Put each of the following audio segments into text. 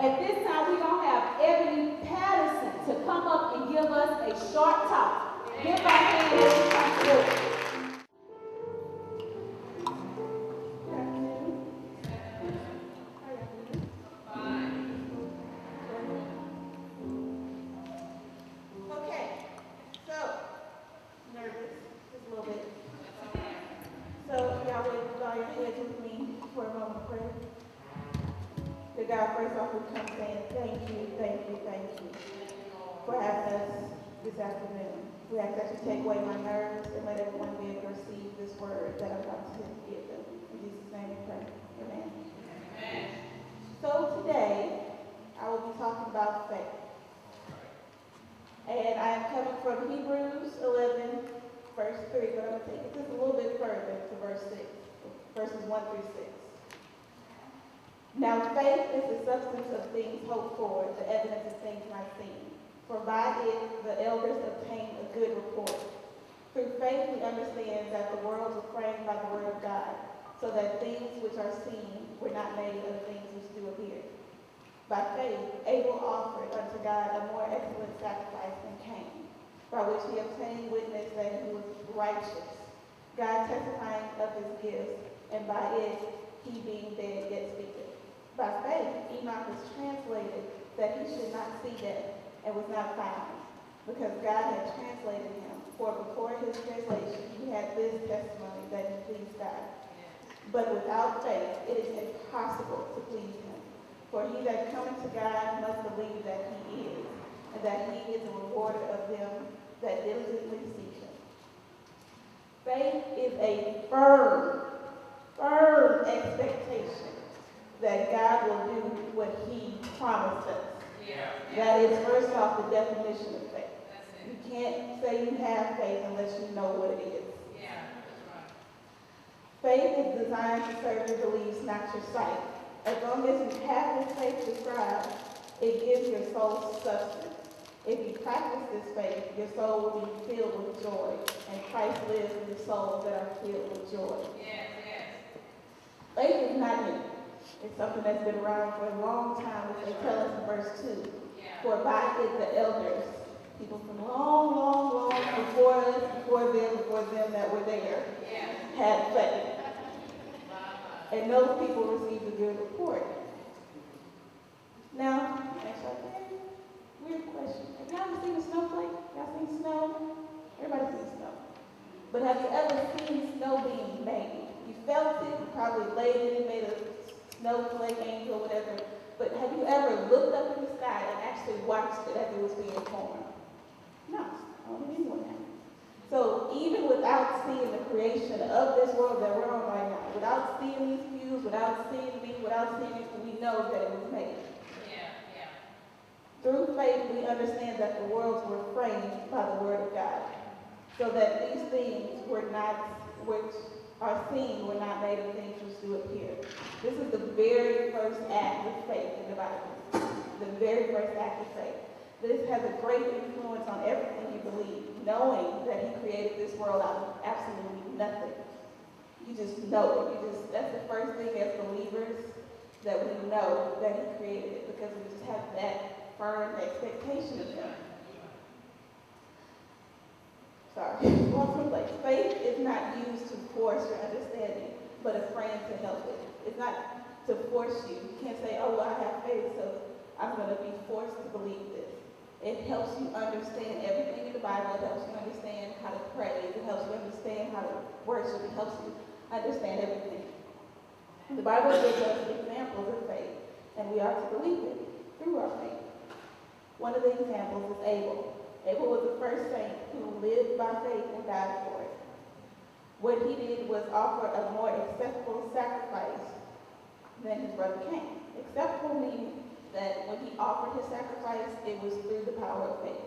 At this time, we're going to have Eboni Patterson to come up and give us a short talk. Give our hand as she comes forward. God, first off, we come saying thank you for having us this afternoon. We ask that you take away my nerves and let everyone be able to receive this word that I'm about to give them. In Jesus' name we pray. Amen. Amen. So today, I will be talking about faith. And I am coming from Hebrews 11, verse 3, but I'm going to take it just a little bit further to verse 6, verses 1 through 6. Now faith is the substance of things hoped for, the evidence of things not seen. For by it the elders obtained a good report. Through faith we understand that the worlds were framed by the word of God, so that things which are seen were not made of things which do appear. By faith Abel offered unto God a more excellent sacrifice than Cain, by which he obtained witness that he was righteous, God testifying of his gifts, and by it he being dead yet speaketh. By faith, Enoch was translated that he should not see death, and was not found, because God had translated him. For before his translation, he had this testimony that he pleased God. But without faith, it is impossible to please him. For he that cometh to God must believe that he is, and that he is a rewarder of them that diligently seek him. Faith is a firm expectation that God will do what he promised us. That is, first off, the definition of faith. You can't say you have faith unless you know what it is. Faith is designed to serve your beliefs, not your sight. As long as you have this faith described, it gives your soul substance. If you practice this faith, your soul will be filled with joy, and Christ lives in the souls that are filled with joy. Faith is not new. It's something that's been around for a long time, as they tell us in verse 2. For by it the elders, people from long before us, before them that were there, had faith. And those people received a good report. Now, actually, weird question. Have y'all ever seen a snowflake? Y'all seen snow? Everybody seen snow. But have you ever seen snow being made? You felt it, you probably laid in it, made a snowflake angel, whatever. But have you ever looked up in the sky and actually watched it as it was being formed? No, I don't think anyone has. So even without seeing the creation of this world that we're on right now, without seeing these views, without seeing me, without seeing it, we know that it was made. Through faith, we understand that the worlds were framed by the word of God, so that these things which are seen were not made of things which do appear. This is the very first act of faith in the Bible. The very first act of faith. This has a great influence on everything you believe, knowing that he created this world out of absolutely nothing. You just know it. That's the first thing as believers that we know that he created it, because we just have that firm expectation of him. Sorry, faith is not used to force your understanding, but a friend to help it. It's not to force you. You can't say, oh, well, I have faith, so I'm going to be forced to believe this. It helps you understand everything in the Bible. It helps you understand how to pray. It helps you understand how to worship. It helps you understand everything. The Bible gives us examples of faith, and we are to believe it through our faith. One of the examples is Abel. Abel was the first saint who lived by faith and died for it. What he did was offer a more acceptable sacrifice than his brother Cain. Acceptable meaning that when he offered his sacrifice, it was through the power of faith.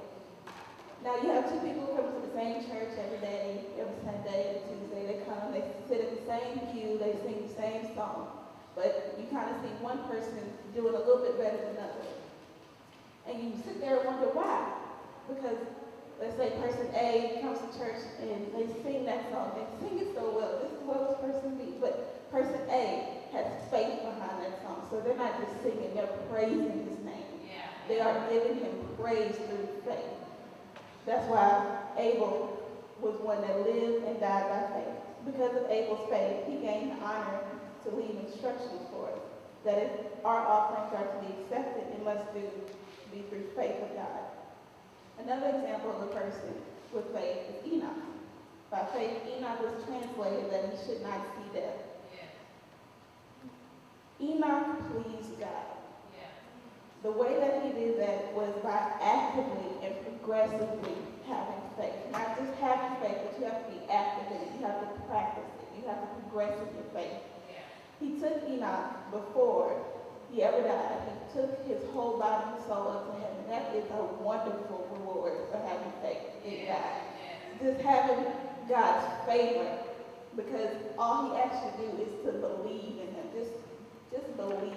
Now you have two people who come to the same church every day, every Sunday and Tuesday. They come, they sit at the same pew, they sing the same song. But you kind of see one person doing a little bit better than others. And you sit there and wonder why. Because, let's say person A comes to church and they sing that song. They sing it so well, just as well as person B. But person A has faith behind that song. So they're not just singing, they're praising his name. Yeah. They are giving him praise through faith. That's why Abel was one that lived and died by faith. Because of Abel's faith, he gained honor to leave instructions for us. That if our offerings are to be accepted, it must be through faith of God. Another example of a person with faith is Enoch. By faith, Enoch was translated that he should not see death. Yeah. Enoch pleased God. Yeah. The way that he did that was by actively and progressively having faith. Not just having faith, but you have to be active in it. You have to practice it. You have to progress in your faith. Yeah. He took Enoch before he ever died. He took his whole body and soul up to heaven. That is a wonderful reward for having faith in God. Just having God's favor, because all he asks you to do is to believe in him. Just believe.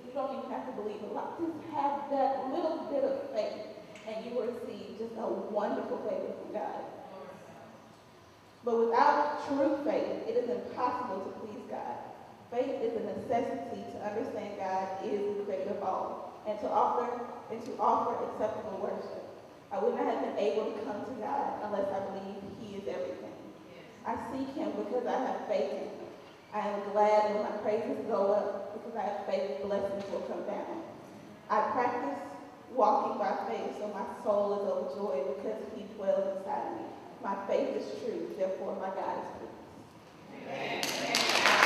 You don't even have to believe a lot. Just have that little bit of faith, and you will receive just a wonderful favor from God. But without true faith, it is impossible to please God. Faith is a necessity to understand God is the creator of all, and to offer acceptable worship. I would not have been able to come to God unless I believe he is everything. I seek him because I have faith in him. I am glad when my praises go up because I have faith blessings will come down. I practice walking by faith so my soul is overjoyed because he dwells inside me. My faith is true, therefore my God is true. Amen.